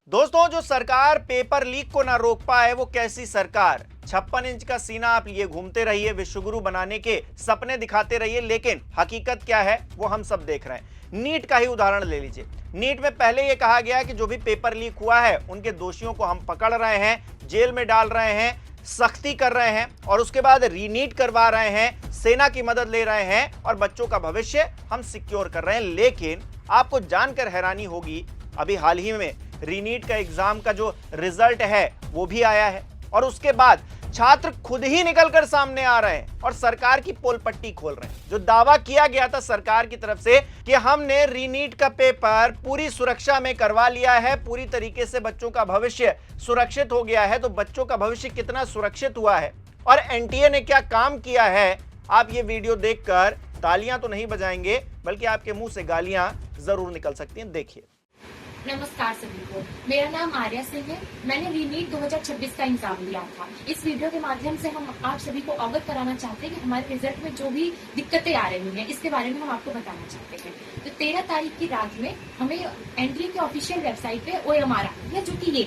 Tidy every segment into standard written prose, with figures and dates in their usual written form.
दोस्तों, जो सरकार पेपर लीक को ना रोक पाए वो कैसी सरकार। 56 इंच का सीना आप लिए घूमते रहिए, विश्वगुरु बनाने के सपने दिखाते रहिए, लेकिन हकीकत क्या है वो हम सब देख रहे हैं। नीट का ही उदाहरण ले लीजिए। नीट में पहले ये कहा गया कि जो भी पेपर लीक हुआ है उनके दोषियों को हम पकड़ रहे हैं, जेल में डाल रहे हैं, सख्ती कर रहे हैं और उसके बाद रीनीट करवा रहे हैं, सेना की मदद ले रहे हैं और बच्चों का भविष्य हम सिक्योर कर रहे हैं। लेकिन आपको जानकर हैरानी होगी, अभी हाल ही में रीनीट का एग्जाम का जो रिजल्ट है वो भी आया है और उसके बाद छात्र खुद ही निकलकर सामने आ रहे हैं और सरकार की पोल पट्टी खोल रहे हैं। जो दावा किया गया था सरकार की तरफ से कि हमने रीनीट का पेपर पूरी सुरक्षा में करवा लिया है, पूरी तरीके से बच्चों का भविष्य सुरक्षित हो गया है, तो बच्चों का भविष्य कितना सुरक्षित हुआ है और एनटीए ने क्या काम किया है, आप ये वीडियो देखकर तालियां तो नहीं बजाएंगे बल्कि आपके मुंह से गालियां जरूर निकल सकती हैं। देखिए। नमस्कार सभी को, मेरा नाम आर्या सिंह है। मैंने रीनीट 2026 का एग्जाम दिया था। इस वीडियो के माध्यम से हम आप सभी को अवगत कराना चाहते हैं कि हमारे रिजल्ट में जो भी दिक्कतें आ रही हैं इसके बारे में हम आपको बताना चाहते हैं। तो 13 तारीख की रात में हमें एनटीए के ऑफिशियल वेबसाइट पे OMR आई है, जो कि ये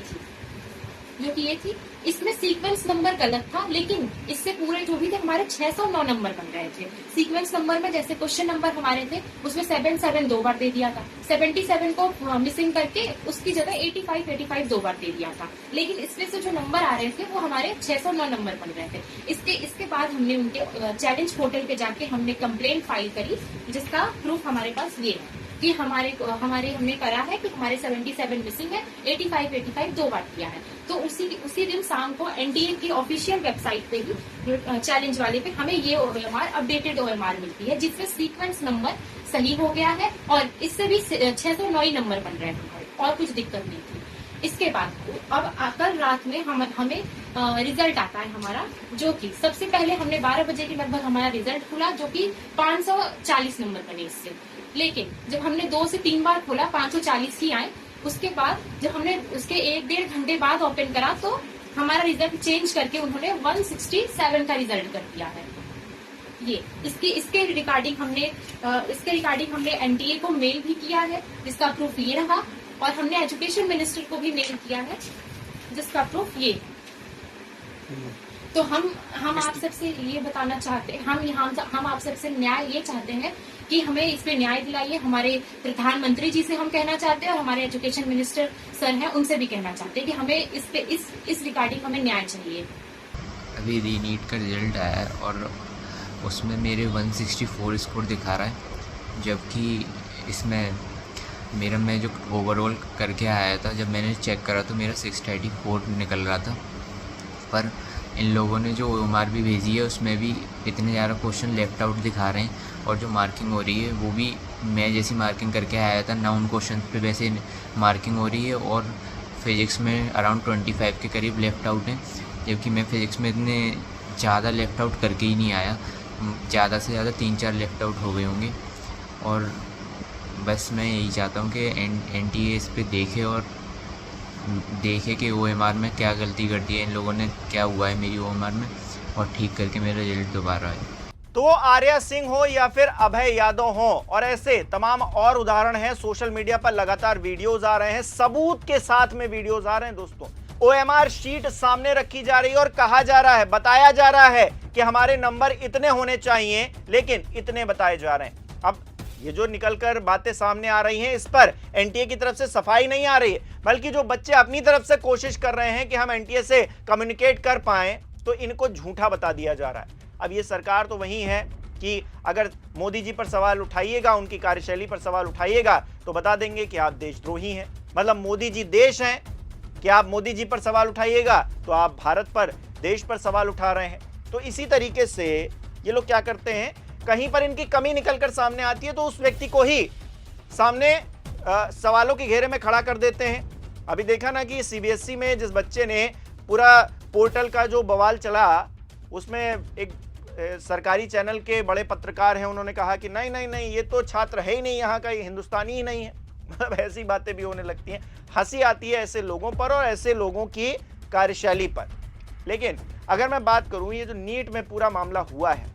थी। इसमें सीक्वेंस नंबर गलत था, लेकिन इससे पूरे जो भी थे हमारे 609 नंबर बन रहे थे। सीक्वेंस नंबर में जैसे क्वेश्चन नंबर हमारे थे उसमें 77 दो बार दे दिया था, 77 को मिसिंग करके उसकी जगह 85 दो बार दे दिया था। लेकिन इसमें से जो नंबर आ रहे थे वो हमारे 609 नंबर बन रहे थे। इसके बाद हमने उनके चैलेंज पोर्टल पे जाके हमने कंप्लेंट फाइल करी, जिसका प्रूफ हमारे पास ये है कि हमने करा है कि हमारे 77 मिसिंग है, 85 दो बार किया है। तो उसी दिन शाम को एनटीए की ऑफिशियल वेबसाइट पे ही चैलेंज वाले पे हमें ये OMR अपडेटेड OMR मिलती है, जिसमें सीक्वेंस नंबर सही हो गया है और इससे भी 609 नंबर बन रहे हैं और कुछ दिक्कत नहीं थी। इसके बाद अब कल रात में हमें रिजल्ट आता है हमारा, जो कि सबसे पहले हमने 12 बजे के लगभग हमारा रिजल्ट खुला, जो कि 540 नंबर बने इससे। लेकिन जब हमने 2 से 3 बार खोला 540 ही आए। उसके बाद जब हमने उसके 1-1.5 घंटे बाद ओपन करा तो हमारा रिजल्ट चेंज करके उन्होंने 167 का रिजल्ट कर दिया है। ये इसके रिगार्डिंग हमने एनटीए को मेल भी किया है, जिसका प्रूफ ये रहा, और हमने एजुकेशन मिनिस्टर को भी मेल किया है, जिसका प्रूफ ये। तो हम आप सबसे ये बताना चाहते हैं, हम आप सबसे न्याय ये चाहते हैं कि हमें इस पे न्याय दिलाइए। हमारे प्रधानमंत्री जी से हम कहना चाहते हैं और हमारे एजुकेशन मिनिस्टर सर हैं उनसे भी कहना चाहते हैं कि हमें इस रिगार्डिंग हमें न्याय चाहिए। अभी रीनीट का रिजल्ट आया है और उसमें मेरे 164 स्कोर दिखा रहा है, जबकि इसमें मैं जो ओवरऑल करके आया था, जब मैंने चेक करा तो मेरा 634 निकल रहा था। पर इन लोगों ने जो OMR भी भेजी है उसमें भी इतने ज़्यादा क्वेश्चन लेफ्ट आउट दिखा रहे हैं और जो मार्किंग हो रही है वो भी मैं जैसी मार्किंग करके आया था ना, उन क्वेश्चन पे वैसे मार्किंग हो रही है। और फिज़िक्स में अराउंड 25 के करीब लेफ़्ट आउट हैं, जबकि मैं फ़िज़िक्स में इतने ज़्यादा लेफ़्ट आउट करके ही नहीं आया। ज़्यादा से ज़्यादा 3-4 लेफ़्ट आउट हो गए होंगे। और बस मैं यही चाहता हूँ कि एनटीए इस पर देखे कि OMR में क्या गलती कर दी है इन लोगों ने, क्या हुआ है मेरी OMR में, और ठीक करके मेरा रिजल्ट दोबारा आए। तो आर्या सिंह हो या फिर अभय यादव हो और ऐसे तमाम और उदाहरण हैं, सोशल मीडिया पर लगातार वीडियोज आ रहे हैं, सबूत के साथ में वीडियोज आ रहे हैं। दोस्तों, OMR शीट सामने रखी जा रही है और कहा जा रहा है, बताया जा रहा है कि हमारे नंबर इतने होने चाहिए, लेकिन इतने बताए जा रहे हैं। अब ये जो निकलकर बातें सामने आ रही हैं, इस पर एनटीए की तरफ से सफाई नहीं आ रही है, बल्कि जो बच्चे अपनी तरफ से कोशिश कर रहे हैं कि हम एनटीए से कम्युनिकेट कर पाएं, तो इनको झूठा बता दिया जा रहा है। अब ये सरकार तो वही है कि अगर मोदी जी पर सवाल उठाइएगा, उनकी कार्यशैली पर सवाल उठाइएगा, तो बता देंगे कि आप देशद्रोही हैं। मतलब मोदी जी देश हैं कि आप मोदी जी पर सवाल उठाइएगा तो आप भारत पर, देश पर सवाल उठा रहे हैं। तो इसी तरीके से ये लोग क्या करते हैं, कहीं पर इनकी कमी निकलकर सामने आती है तो उस व्यक्ति को ही सामने सवालों के घेरे में खड़ा कर देते हैं। अभी देखा ना कि CBSE में जिस बच्चे ने पूरा पोर्टल का जो बवाल चला, उसमें एक सरकारी चैनल के बड़े पत्रकार हैं, उन्होंने कहा कि नहीं ये तो छात्र है ही नहीं यहाँ का, ये हिंदुस्तानी ही नहीं है। मतलब ऐसी बातें भी होने लगती हैं। हंसी आती है ऐसे लोगों पर और ऐसे लोगों की कार्यशैली पर। लेकिन अगर मैं बात करूं, ये जो नीट में पूरा मामला हुआ है,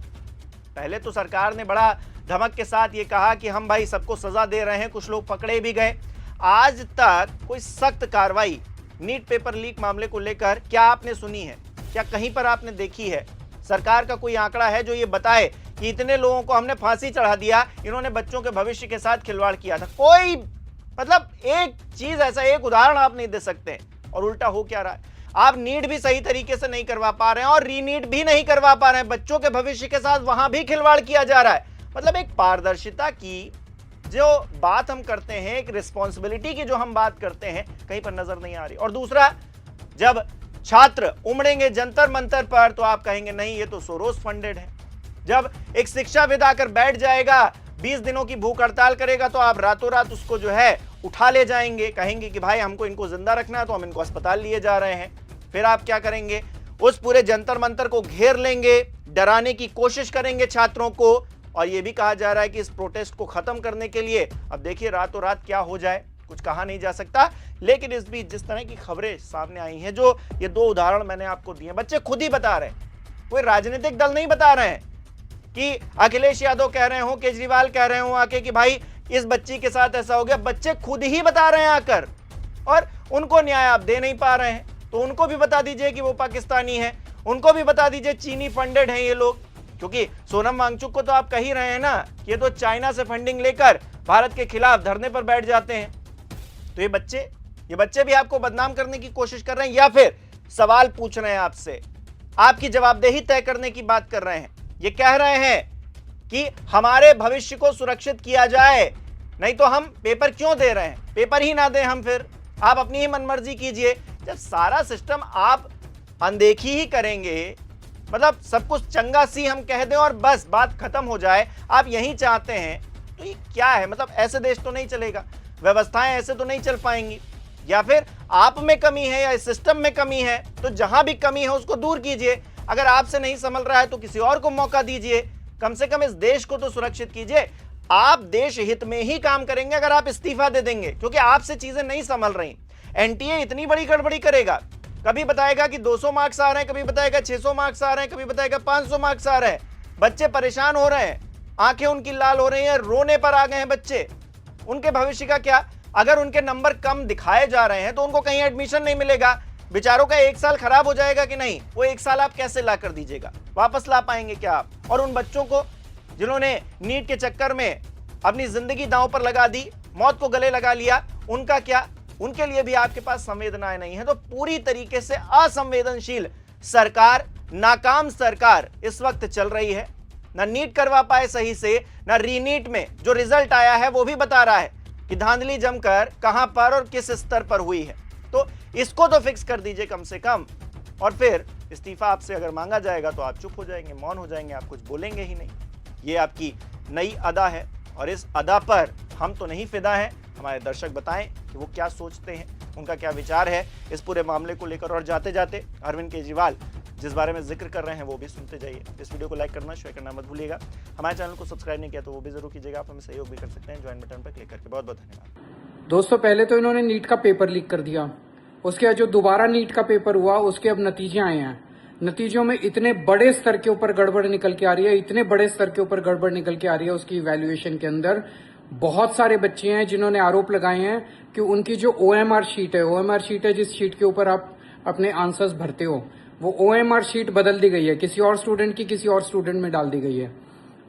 पहले तो सरकार ने बड़ा धमक के साथ ये कहा कि हम भाई सबको सजा दे रहे हैं, कुछ लोग पकड़े भी गए। आज तक कोई सख्त कार्रवाई नीट पेपर लीक मामले को लेकर क्या आपने सुनी है? क्या कहीं पर आपने देखी है? सरकार का कोई आंकड़ा है जो ये बताए कि इतने लोगों को हमने फांसी चढ़ा दिया, इन्होंने बच्चों के भविष्य के साथ खिलवाड़ किया था? कोई मतलब एक चीज, ऐसा एक उदाहरण आप नहीं दे सकते। और उल्टा हो क्या रहा है? आप नीट भी सही तरीके से नहीं करवा पा रहे हैं और रीनीट भी नहीं करवा पा रहे हैं। बच्चों के भविष्य के साथ वहां भी खिलवाड़ किया जा रहा है। मतलब एक पारदर्शिता की जो बात हम करते हैं, एक रिस्पॉन्सिबिलिटी की जो हम बात करते हैं, कहीं पर नजर नहीं आ रही। और दूसरा, जब छात्र उमड़ेंगे जंतर मंतर पर तो आप कहेंगे नहीं, ये तो सोरोस फंडेड है। जब एक शिक्षाविद आकर बैठ जाएगा, 20 दिनों की भूख हड़ताल करेगा, तो आप रातों रात उसको जो है उठा ले जाएंगे, कहेंगे कि भाई हमको इनको जिंदा रखना है तो हम इनको अस्पताल लिए जा रहे हैं। फिर आप क्या करेंगे? उस पूरे जंतर मंतर को घेर लेंगे, डराने की कोशिश करेंगे छात्रों को। और यह भी कहा जा रहा है कि इस प्रोटेस्ट को खत्म करने के लिए, अब देखिए रातों रात क्या हो जाए कुछ कहा नहीं जा सकता। लेकिन इस बीच जिस तरह की खबरें सामने आई हैं, जो ये 2 उदाहरण मैंने आपको दिए, बच्चे खुद ही बता रहे हैं, कोई राजनीतिक दल नहीं बता रहे हैं कि अखिलेश यादव कह रहे हो, केजरीवाल कह रहे हो आके कि भाई इस बच्ची के साथ ऐसा हो गया। बच्चे खुद ही बता रहे हैं आकर, और उनको न्याय आप दे नहीं पा रहे हैं। तो उनको भी बता दीजिए कि वो पाकिस्तानी है, उनको भी बता दीजिए चीनी फंडेड हैं ये लोग। क्योंकि सोनम वांगचुक को तो आप कह ही रहे हैं ना कि ये तो चाइना से फंडिंग लेकर भारत के खिलाफ धरने पर बैठ जाते हैं। तो ये बच्चे भी आपको बदनाम करने की कोशिश कर रहे हैं, या फिर सवाल पूछ रहे हैं आपसे, आपकी जवाबदेही तय करने की बात कर रहे हैं। ये कह रहे हैं कि हमारे भविष्य को सुरक्षित किया जाए, नहीं तो हम पेपर क्यों दे रहे हैं? पेपर ही ना दें हम, फिर आप अपनी ही मनमर्जी कीजिए। जब सारा सिस्टम आप अनदेखी ही करेंगे, मतलब सब कुछ चंगा सी हम कह दें और बस बात खत्म हो जाए, आप यही चाहते हैं, तो ये क्या है? मतलब ऐसे देश तो नहीं चलेगा, व्यवस्थाएं ऐसे तो नहीं चल पाएंगी। या फिर आप में कमी है या इस सिस्टम में कमी है, तो जहां भी कमी है उसको दूर कीजिए। अगर आपसे नहीं संभल रहा है तो किसी और को मौका दीजिए, कम से कम इस देश को तो सुरक्षित कीजिए। आप देश हित में ही काम करेंगे अगर आप इस्तीफा दे देंगे, क्योंकि आपसे चीजें नहीं संभल रही। एनटीए इतनी बड़ी गड़बड़ी करेगा, कभी बताएगा कि 200 मार्क्स आ रहे हैं, कभी बताएगा 600 मार्क्स आ रहे हैं, कभी बताएगा 500 मार्क्स आ रहे हैं। बच्चे परेशान हो रहे हैं, आंखें उनकी लाल हो रही हैं, रोने पर आ गए हैं बच्चे। उनके भविष्य का क्या? अगर उनके नंबर कम दिखाए जा रहे हैं तो उनको कहीं एडमिशन नहीं मिलेगा, बेचारों का 1 साल खराब हो जाएगा कि नहीं? वो 1 साल आप कैसे ला कर दीजिएगा? वापस ला पाएंगे क्या आप? और उन बच्चों को जिन्होंने नीट के चक्कर में अपनी जिंदगी दांव पर लगा दी, मौत को गले लगा लिया, उनका क्या? उनके लिए भी आपके पास संवेदनाएं नहीं है। तो पूरी तरीके से असंवेदनशील सरकार, नाकाम सरकार इस वक्त चल रही है। ना नीट करवा पाए सही से, ना रीनीट में जो रिजल्ट आया है वो भी बता रहा है कि धांधली जमकर कहां पर और किस स्तर पर हुई है। तो इसको तो फिक्स कर दीजिए कम से कम। और फिर इस्तीफा आपसे अगर मांगा जाएगा तो आप चुप हो जाएंगे, मौन हो जाएंगे, आप कुछ बोलेंगे ही नहीं। ये आपकी नई अदा है और इस अदा पर हम तो नहीं फिदा हैं। हमारे दर्शक बताएं कि वो क्या सोचते हैं, उनका क्या विचार है इस पूरे मामले को लेकर। और जाते जाते अरविंद केजरीवाल जिस बारे में जिक्र कर रहे हैं वो भी सुनते जाइए। इस वीडियो को लाइक करना, शेयर करना मत भूलिएगा। हमारे चैनल को सब्सक्राइब नहीं किया तो वो भी जरूर कीजिएगा। आप हमें सहयोग भी कर सकते हैं ज्वाइन बटन पर क्लिक करके। बहुत बहुत धन्यवाद। दोस्तों, पहले तो इन्होंने नीट का पेपर लीक कर दिया, उसके बाद जो दोबारा नीट का पेपर हुआ उसके अब नतीजे आए हैं। नतीजों में इतने बड़े स्तर के ऊपर गड़बड़ निकल के आ रही है, इतने बड़े स्तर के ऊपर गड़बड़ निकल के आ रही है उसकी इवैल्यूएशन के अंदर। बहुत सारे बच्चे हैं जिन्होंने आरोप लगाए हैं कि उनकी जो OMR शीट है, OMR शीट है जिस शीट के ऊपर आप अपने आंसर्स भरते हो, वो OMR शीट बदल दी गई है, किसी और स्टूडेंट की किसी और स्टूडेंट में डाल दी गई है।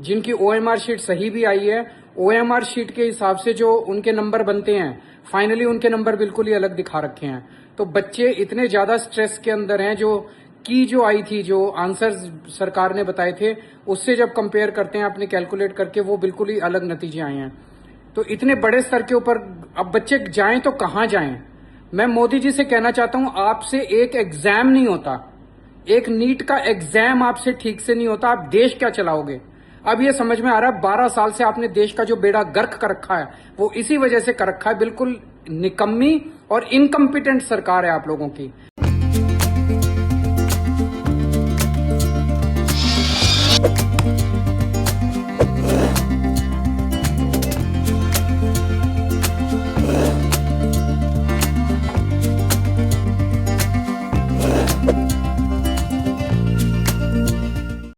जिनकी OMR शीट सही भी आई है, OMR शीट के हिसाब से जो उनके नंबर बनते हैं, फाइनली उनके नंबर बिल्कुल ही अलग दिखा रखे हैं। तो बच्चे इतने ज्यादा स्ट्रेस के अंदर हैं, जो आई थी, जो आंसर्स सरकार ने बताए थे, उससे जब कंपेयर करते हैं अपने कैलकुलेट करके, वो बिल्कुल ही अलग नतीजे आए हैं। तो इतने बड़े स्तर के ऊपर अब बच्चे जाएं तो कहां जाएं? मैं मोदी जी से कहना चाहता हूं, आपसे एक एग्जाम नहीं होता, एक नीट का एग्जाम आपसे ठीक से नहीं होता, आप देश क्या चलाओगे? अब ये समझ में आ रहा है 12 साल से आपने देश का जो बेड़ा गर्क कर रखा है वो इसी वजह से कर रखा है। बिल्कुल निकम्मी और इनकम्पिटेंट सरकार है आप लोगों की।